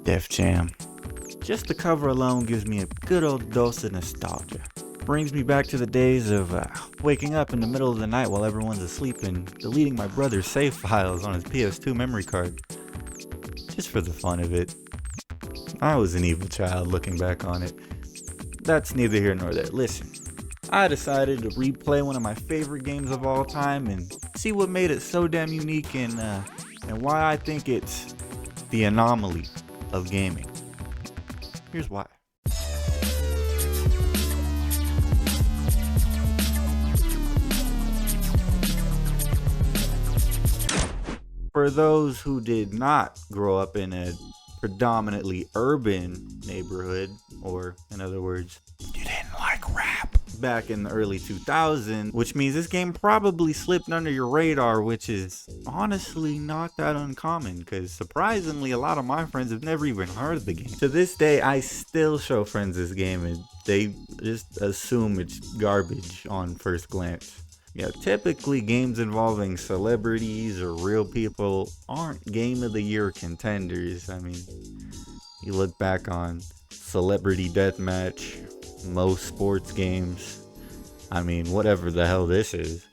Def Jam. Just the cover alone gives me a good old dose of nostalgia. Brings me back to the days of waking up in the middle of the night while everyone's asleep and deleting my brother's save files on his PS2 memory card. Just for the fun of it. I was an evil child looking back on it. That's neither here nor there. Listen, I decided to replay one of my favorite games of all time and see what made it so damn unique and why I think it's the anomaly of gaming. Here's why. For those who did not grow up in a predominantly urban neighborhood, or in other words, you didn't like rap back in the early 2000s, which means this game probably slipped under your radar, which is honestly not that uncommon because surprisingly a lot of my friends have never even heard of the game. To this day, I still show friends this game and they just assume it's garbage on first glance. Yeah, typically games involving celebrities or real people aren't game of the year contenders. I mean, you look back on Celebrity Deathmatch, most sports games, I mean, whatever the hell this is.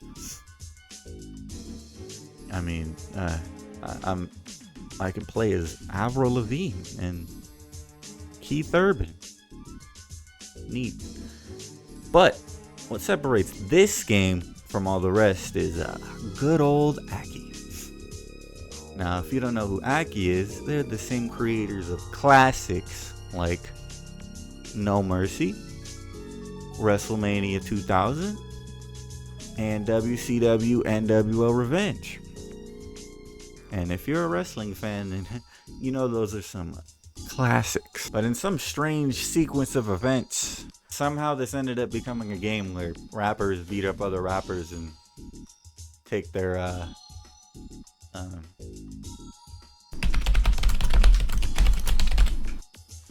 I mean, I can play as Avril Lavigne and Keith Urban. Neat. But what separates this game from all the rest is good old Aki. Now, if you don't know who Aki is, they're the same creators of classics like No Mercy, WrestleMania 2000, and WCW NWO Revenge. And if you're a wrestling fan, then you know those are some classics. But in some strange sequence of events, somehow this ended up becoming a game where rappers beat up other rappers and take their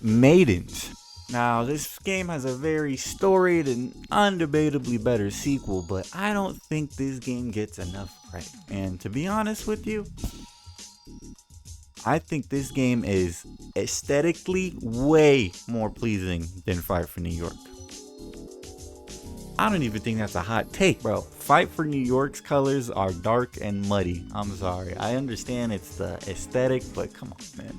maidens. Now, this game has a very storied and undebatably better sequel, but I don't think this game gets enough credit. And to be honest with you, I think this game is aesthetically way more pleasing than Fight for New York. I don't even think that's a hot take, bro. Fight for New York's colors are dark and muddy. I'm sorry. I understand it's the aesthetic, but come on, man.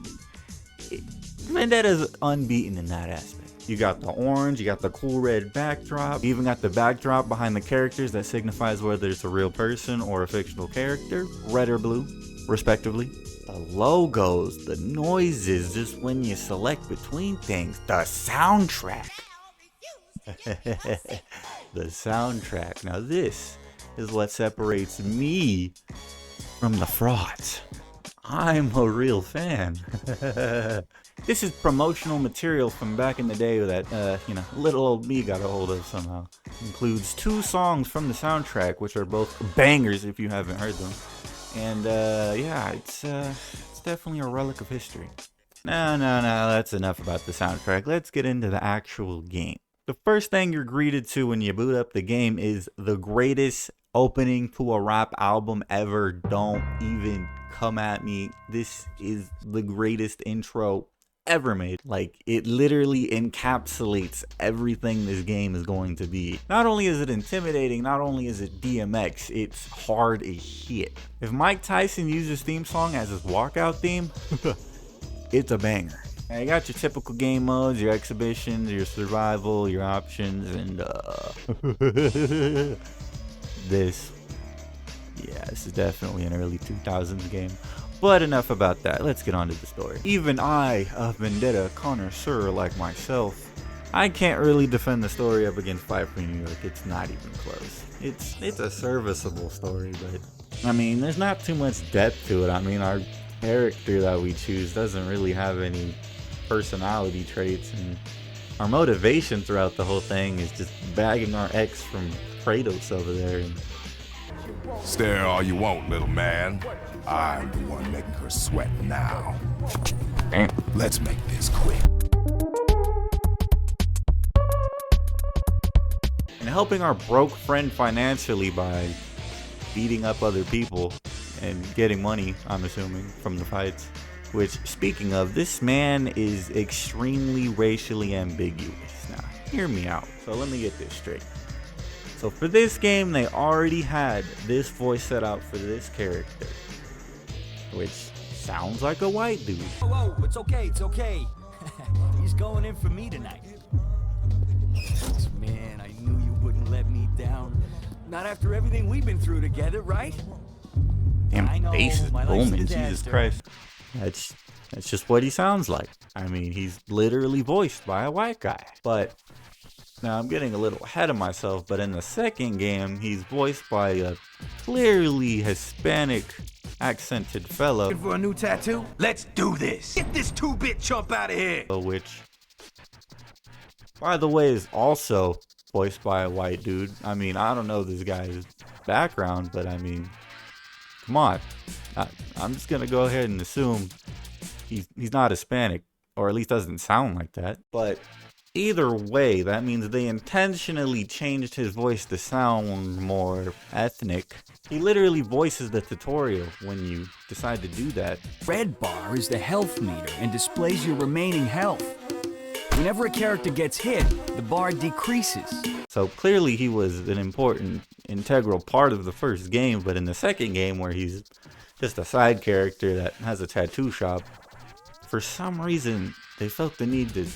Vendetta's unbeaten in that aspect. You got the orange, you got the cool red backdrop, you even got the backdrop behind the characters that signifies whether it's a real person or a fictional character, red or blue, respectively. The logos, the noises, just when you select between things, the soundtrack. The soundtrack. Now this is what separates me from the frauds. I'm a real fan. This is promotional material from back in the day that, little old me got a hold of somehow. Includes 2 songs from the soundtrack, which are both bangers if you haven't heard them. And, yeah, it's definitely a relic of history. No, that's enough about the soundtrack. Let's get into the actual game. The first thing you're greeted to when you boot up the game is the greatest opening to a rap album ever. Don't even come at me. This is the greatest intro ever made. Like, it literally encapsulates everything this game is going to be. Not only is it intimidating, not only is it DMX, it's hard as shit. If Mike Tyson used his theme song as his walkout theme, it's a banger. Now, you got your typical game modes, your exhibitions, your survival, your options, and this is definitely an early 2000s game. But enough about that, let's get on to the story. Even I, a Vendetta connoisseur like myself, I can't really defend the story up against Fight for New York. It's not even close. It's a serviceable story, but I mean, there's not too much depth to it. I mean, our character that we choose doesn't really have any personality traits, and our motivation throughout the whole thing is just bagging our ex from Kratos over there. And stare all you want, little man. I'm the one making her sweat now. Let's make this quick. And helping our broke friend financially by beating up other people and getting money, I'm assuming, from the fights. Which, speaking of, this man is extremely racially ambiguous. Now, hear me out. So let me get this straight. So for this game, they already had this voice set out for this character, which sounds like a white dude. Whoa, it's okay, it's okay. He's going in for me tonight. Man, I knew you wouldn't let me down. Not after everything we've been through together, right? Damn, bass is my life's a booming, Jesus disaster. Christ. That's just what he sounds like. I mean, he's literally voiced by a white guy. But now I'm getting a little ahead of myself, but in the second game, he's voiced by a clearly Hispanic accented fellow. Looking for a new tattoo? Let's do this. Get this 2-bit chump out of here. Which, by the way, is also voiced by a white dude. I mean, I don't know this guy's background, but I mean, come on. I'm just gonna go ahead and assume he's not Hispanic, or at least doesn't sound like that. But either way, that means they intentionally changed his voice to sound more ethnic. He literally voices the tutorial when you decide to do that. Red bar is the health meter and displays your remaining health. Whenever a character gets hit, the bar decreases. So clearly he was an important, integral part of the first game, but in the second game, where he's just a side character that has a tattoo shop, for some reason they felt the need to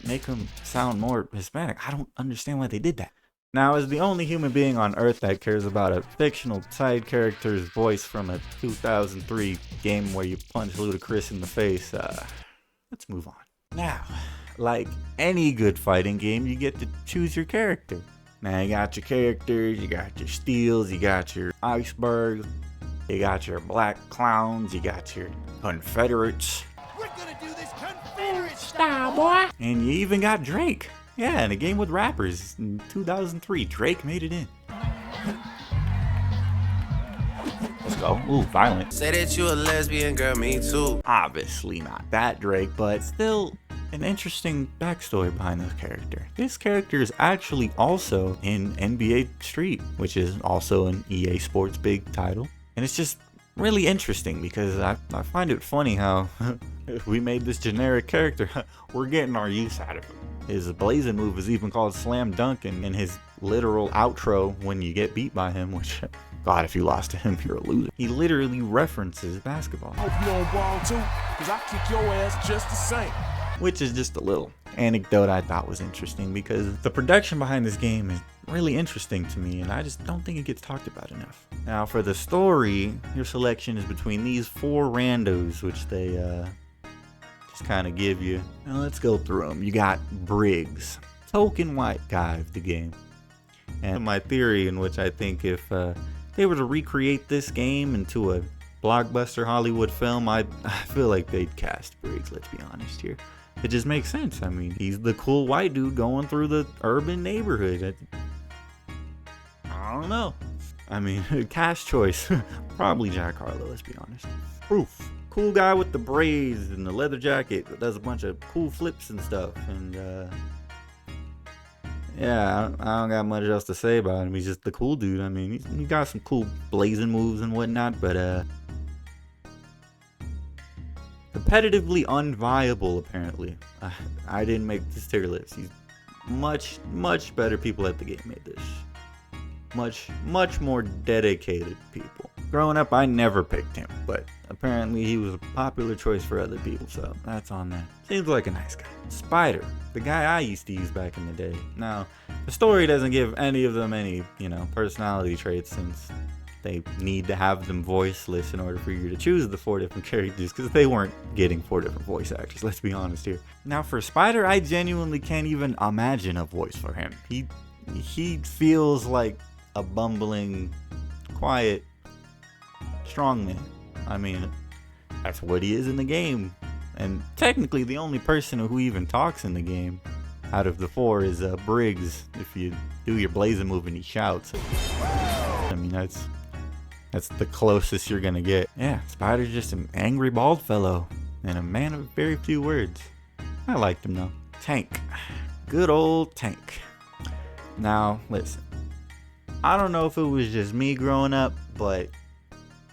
make him sound more Hispanic. I don't understand why they did that. Now, as the only human being on Earth that cares about a fictional side character's voice from a 2003 game where you punch Ludacris in the face, let's move on. Now, like any good fighting game, you get to choose your character. Now, you got your characters, you got your steels, you got your icebergs, you got your black clowns, you got your Confederates. We're gonna do this Confederate Style, boy. And you even got Drake. Yeah, in a game with rappers in 2003, Drake made it in. Let's go. Ooh, violent. Say that you a lesbian, girl, me too. Obviously not that Drake, but still an interesting backstory behind this character. This character is actually also in NBA Street, which is also an EA Sports big title. And it's just really interesting because I find it funny how if we made this generic character, we're getting our use out of him. His blazing move is even called Slam Dunk, and in his literal outro when you get beat by him, which, God, if you lost to him, you're a loser. He literally references basketball. Hope you on ball too, cause I kick your ass just the same. Which is just a little anecdote I thought was interesting because the production behind this game is really interesting to me, and I just don't think it gets talked about enough. Now, for the story, your selection is between these 4 randos, which they just kind of give you. Now, let's go through them. You got Briggs, token white guy of the game. And my theory, in which I think if they were to recreate this game into a blockbuster Hollywood film, I feel like they'd cast Briggs, let's be honest here. It just makes sense. I mean, he's the cool white dude going through the urban neighborhood. I don't know. I mean, cast choice. Probably Jack Harlow, let's be honest. Proof. Cool guy with the braids and the leather jacket that does a bunch of cool flips and stuff. And, yeah, I don't got much else to say about him. He's just the cool dude. I mean, he got some cool blazing moves and whatnot, but, competitively unviable, apparently. I didn't make this tier list. He's much better people at the game made this. Much more dedicated people. Growing up, I never picked him, but apparently he was a popular choice for other people, so that's on that. Seems like a nice guy. Spider, the guy I used to use back in the day. Now, the story doesn't give any of them any, personality traits, since they need to have them voiceless in order for you to choose the 4 different characters, because they weren't getting 4 different voice actors, let's be honest here. Now, for Spider, I genuinely can't even imagine a voice for him. He feels like a bumbling, quiet, strong man. I mean, that's what he is in the game. And technically, the only person who even talks in the game out of the 4 is Briggs. If you do your blazing move and he shouts. I mean, that's the closest you're gonna get. Yeah, Spider's just an angry bald fellow and a man of very few words. I liked him though. Tank. Good old Tank. Now, listen. I don't know if it was just me growing up, but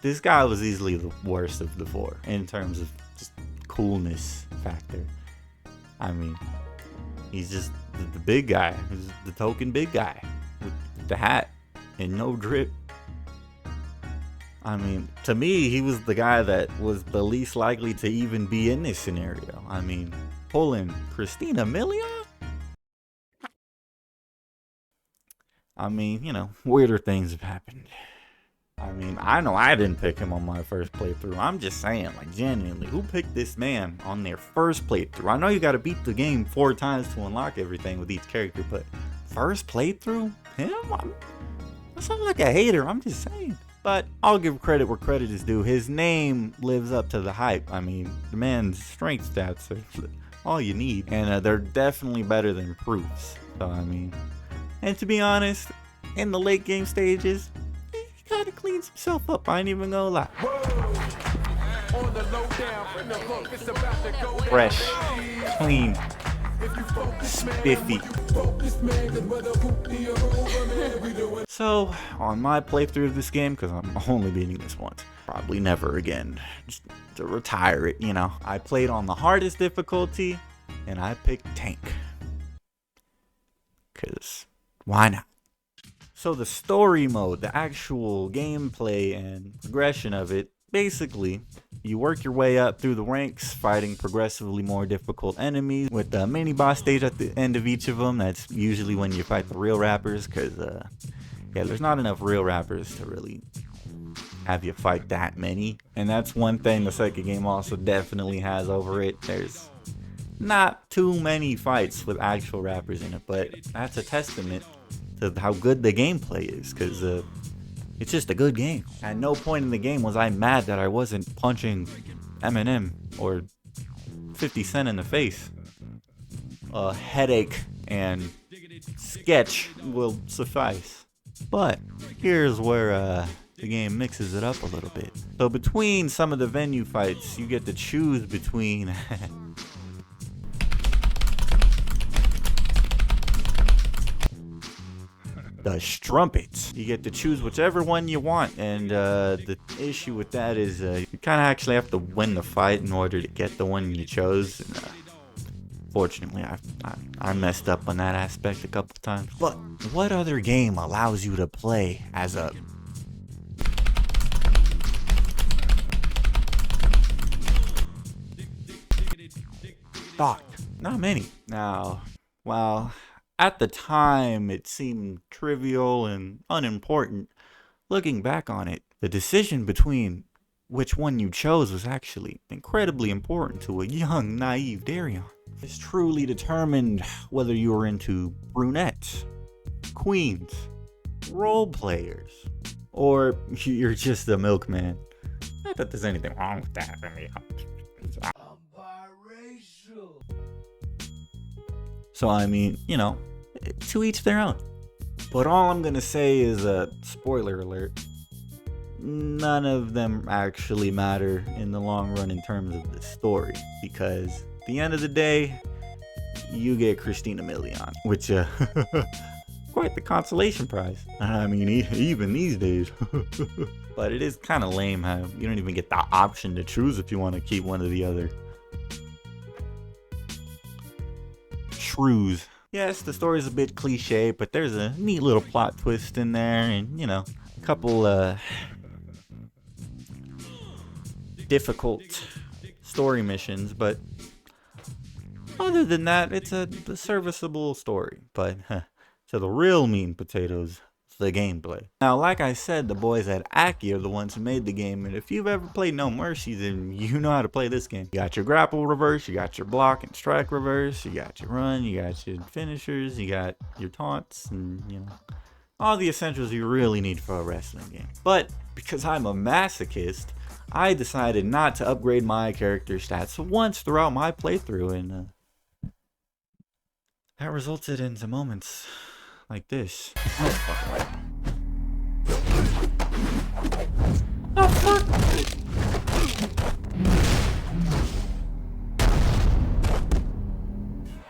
this guy was easily the worst of the four in terms of just coolness factor. I mean, he's just the big guy. He's the token big guy with the hat and no drip. I mean, to me, he was the guy that was the least likely to even be in this scenario. I mean, pulling Christina Milian? I mean, you know, weirder things have happened. I mean, I know I didn't pick him on my first playthrough. I'm just saying, like, genuinely, who picked this man on their first playthrough? I know you gotta beat the game 4 times to unlock everything with each character, but first playthrough? Him? I sound like a hater, I'm just saying. But I'll give credit where credit is due. His name lives up to the hype. I mean, the man's strength stats are all you need. And they're definitely better than proofs. So, I mean, and to be honest, in the late game stages, he kind of cleans himself up. I ain't even gonna lie. Fresh, clean, spiffy. So, on my playthrough of this game, because I'm only beating this once, probably never again, just to retire it, you know, I played on the hardest difficulty, and I picked Tank. Because why not? So the story mode, the actual gameplay and progression of it, basically, you work your way up through the ranks, fighting progressively more difficult enemies with the mini boss stage at the end of each of them. That's usually when you fight the real rappers, because yeah, there's not enough real rappers to really have you fight that many. And that's one thing the second game also definitely has over it. There's not too many fights with actual rappers in it, but that's a testament to how good the gameplay is, because it's just a good game. At no point in the game was I mad that I wasn't punching Eminem or 50 Cent in the face. A headache and sketch will suffice. But here's where the game mixes it up a little bit. So between some of the venue fights, you get to choose between the strumpets. You get to choose whichever one you want, and the issue with that is you kind of actually have to win the fight in order to get the one you chose. And, fortunately, I messed up on that aspect a couple times. But what other game allows you to play as a thought? Not many. Now, while at the time it seemed trivial and unimportant, looking back on it, the decision between which one you chose was actually incredibly important to a young, naive Darion. This truly determined whether you were into brunettes, queens, role players, or you're just a milkman. Not that there's anything wrong with that. I mean, I'm biracial. So I mean, you know, to each their own. But all I'm gonna say is spoiler alert, none of them actually matter in the long run in terms of the story, because at the end of the day, you get Christina Milian, which quite the consolation prize. I mean, even these days. But it is kind of lame how you don't even get the option to choose if you want to keep one or the other. Shrews. Yes, the story's a bit cliche, but there's a neat little plot twist in there, and, you know, a couple difficult story missions, but other than that, it's a serviceable story. But to the real meat and potatoes, the gameplay. Now, like I said, the boys at Aki are the ones who made the game, and if you've ever played No Mercy, then you know how to play this game. You got your grapple reverse, you got your block and strike reverse, you got your run, you got your finishers, you got your taunts, and, you know, all the essentials you really need for a wrestling game. But because I'm a masochist, I decided not to upgrade my character stats once throughout my playthrough, and that resulted into moments like this. Oh, fuck. Oh, fuck.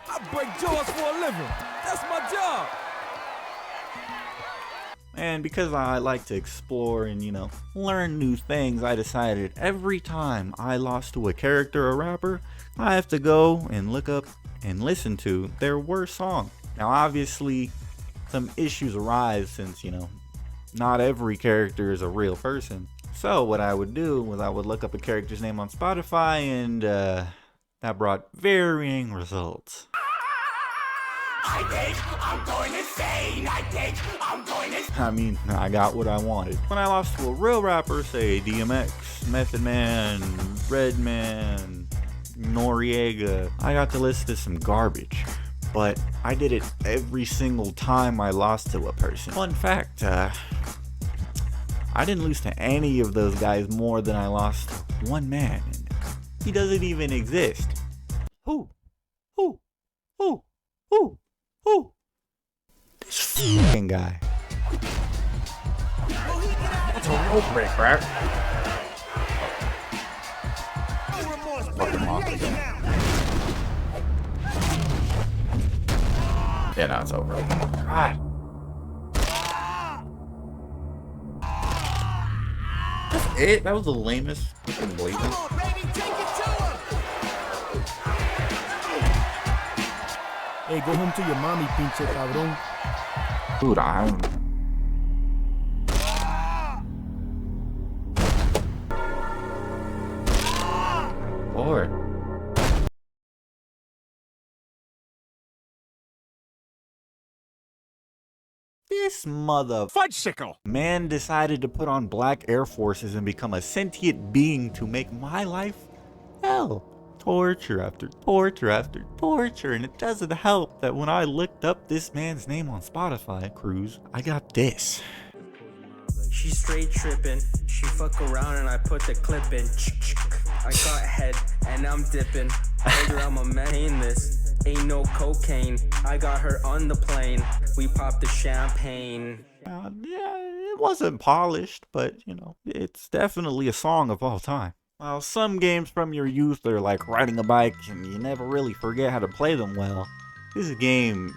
I break jaws for a living. That's my job. And because I like to explore and, you know, learn new things, I decided every time I lost to a character or rapper, I have to go and look up and listen to their worst song. Now, obviously, some issues arise since, you know, not every character is a real person. So what I would do was I would look up a character's name on Spotify, and that brought varying results. I think I'm going insane. I mean, I got what I wanted. When I lost to a real rapper, say DMX, Method Man, Redman, Noriega, I got to listen to some garbage. But I did it every single time I lost to a person. Fun fact, I didn't lose to any of those guys more than I lost to one man. And he doesn't even exist. Who? This f***ing guy. That's a rope break, right? Fucking monster. Yeah, now it's over. God. That's it? That was the lamest fucking blazing. Hey, go home to your mommy, pinche cabrón. Dude, I'm... Lord. This mother Fudgesicle! man decided to put on black Air Forces and become a sentient being to make my life hell. Torture after torture after torture, and it doesn't help that when I looked up this man's name on Spotify, Cruz, I got this. She straight tripping, she fuck around and I put the clip in. I got head and I'm dipping. Told her I'ma maintain this. Ain't no cocaine. I got her on the plane. We popped the champagne. Yeah, it wasn't polished, but you know, it's definitely a song of all time. While some games from your youth are like riding a bike and you never really forget how to play them well, this game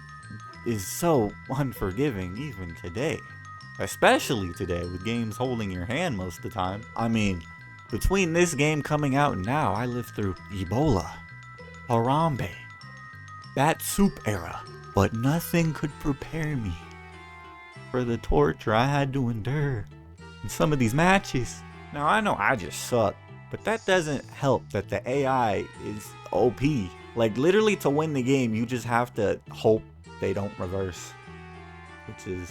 is so unforgiving even today. Especially today with games holding your hand most of the time. I mean, between this game coming out and now, I lived through Ebola, Harambe, that soup era, but nothing could prepare me for the torture I had to endure in some of these matches. Now I know I just suck, but that doesn't help that the AI is OP. Like literally to win the game, you just have to hope they don't reverse, which is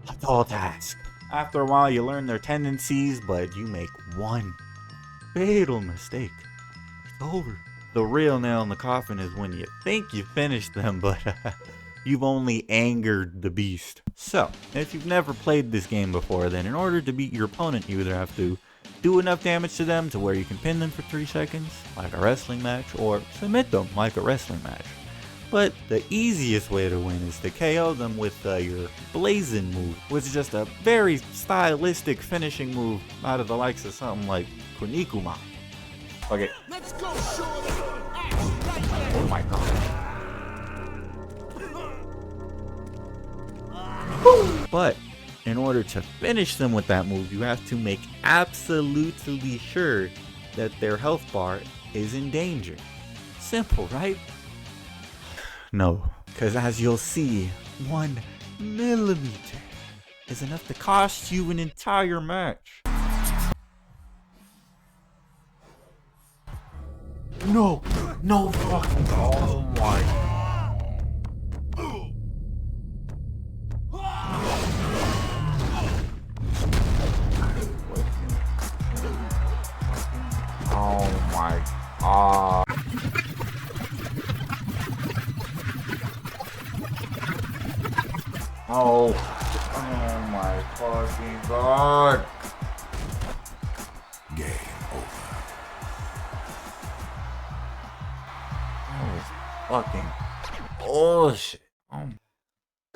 a tall task. After a while, you learn their tendencies, but you make one fatal mistake, it's over. The real nail in the coffin is when you think you finished them, but you've only angered the beast. So, if you've never played this game before, then in order to beat your opponent, you either have to do enough damage to them to where you can pin them for 3 seconds, like a wrestling match, or submit them like a wrestling match. But the easiest way to win is to KO them with your Blazing move, which is just a very stylistic finishing move out of the likes of something like Kunikuma. Okay. Let's go, Shorty. Oh my god. But in order to finish them with that move, you have to make absolutely sure that their health bar is in danger. Simple, right? No, because as you'll see, 1 millimeter is enough to cost you an entire match. No, no fucking. Oh my. Oh my god. Oh my fucking god. Game over. Fucking bullshit.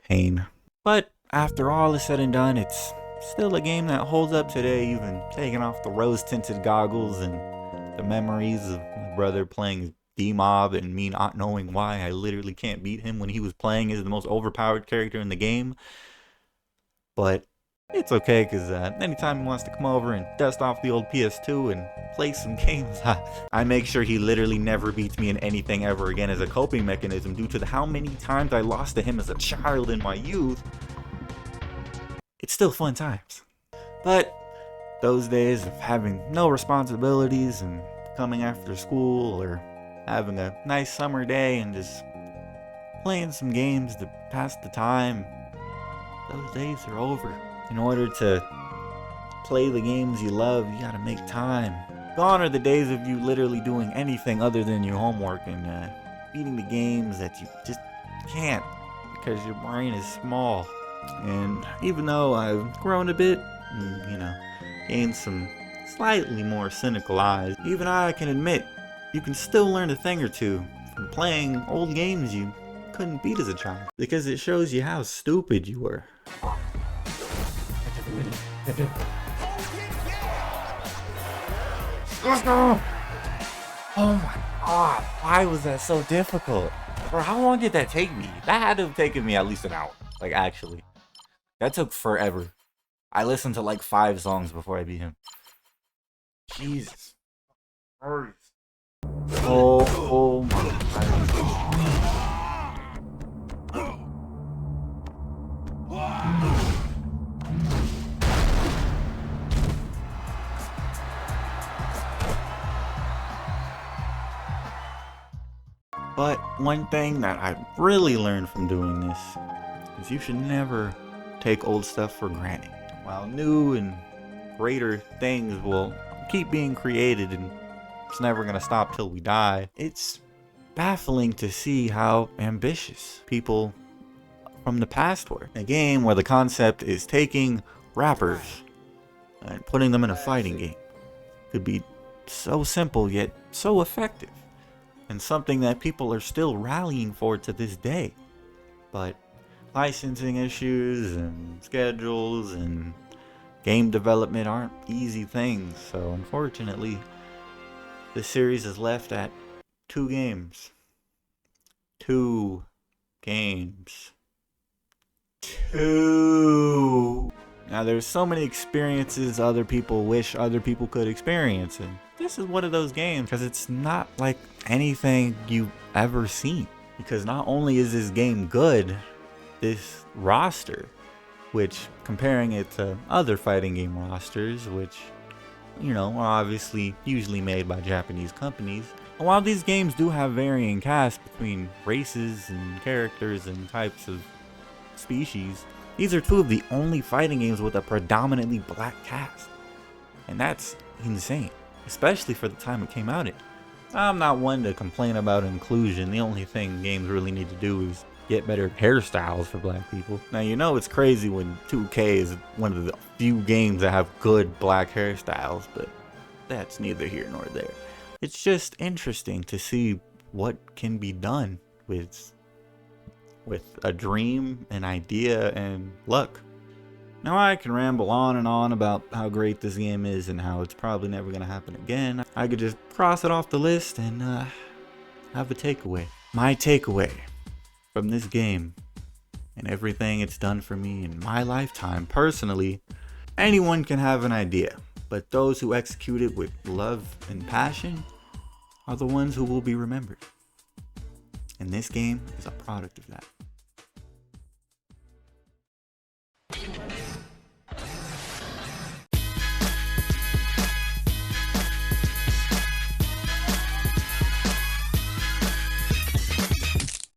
Pain. But after all is said and done, it's still a game that holds up today, even taking off the rose-tinted goggles and the memories of my brother playing D-Mob and me not knowing why I literally can't beat him when he was playing as the most overpowered character in the game. but it's okay because anytime he wants to come over and dust off the old PS2 and play some games, I make sure he literally never beats me in anything ever again as a coping mechanism due to how many times I lost to him as a child in my youth. It's still fun times. But those days of having no responsibilities and coming after school or having a nice summer day and just playing some games to pass the time, those days are over. In order to play the games you love, you gotta make time. Gone are the days of you literally doing anything other than your homework and beating the games that you just can't because your brain is small. And even though I've grown a bit and, you know, gained some slightly more cynical eyes, even I can admit you can still learn a thing or two from playing old games you couldn't beat as a child, because it shows you how stupid you were. Oh my god, why was that so difficult? Bro, how long did that take me? That had to have taken me at least an hour. Like, actually. That took forever. I listened to like 5 songs before I beat him. Jesus. Oh my god. But one thing that I really learned from doing this is you should never take old stuff for granted. While new and greater things will keep being created and it's never gonna stop till we die, it's baffling to see how ambitious people from the past were. A game where the concept is taking rappers and putting them in a fighting game could be so simple yet so effective, and something that people are still rallying for to this day. But licensing issues and schedules and game development aren't easy things, so unfortunately this series is left at 2 games. 2 games. 2. Now there's so many experiences other people wish other people could experience, and this is one of those games because it's not like anything you've ever seen. Because not only is this game good, this roster, which comparing it to other fighting game rosters, which, you know, are obviously usually made by Japanese companies, and while these games do have varying casts between races and characters and types of species, these are 2 of the only fighting games with a predominantly black cast. And that's insane, especially for the time it came out in. I'm not one to complain about inclusion. The only thing games really need to do is get better hairstyles for black people. Now, you know it's crazy when 2K is one of the few games that have good black hairstyles, but that's neither here nor there. It's just interesting to see what can be done with a dream, an idea, and luck. Now I can ramble on and on about how great this game is and how it's probably never going to happen again. I could just cross it off the list and have a takeaway. My takeaway from this game and everything it's done for me in my lifetime personally: anyone can have an idea, but those who execute it with love and passion are the ones who will be remembered. And this game is a product of that.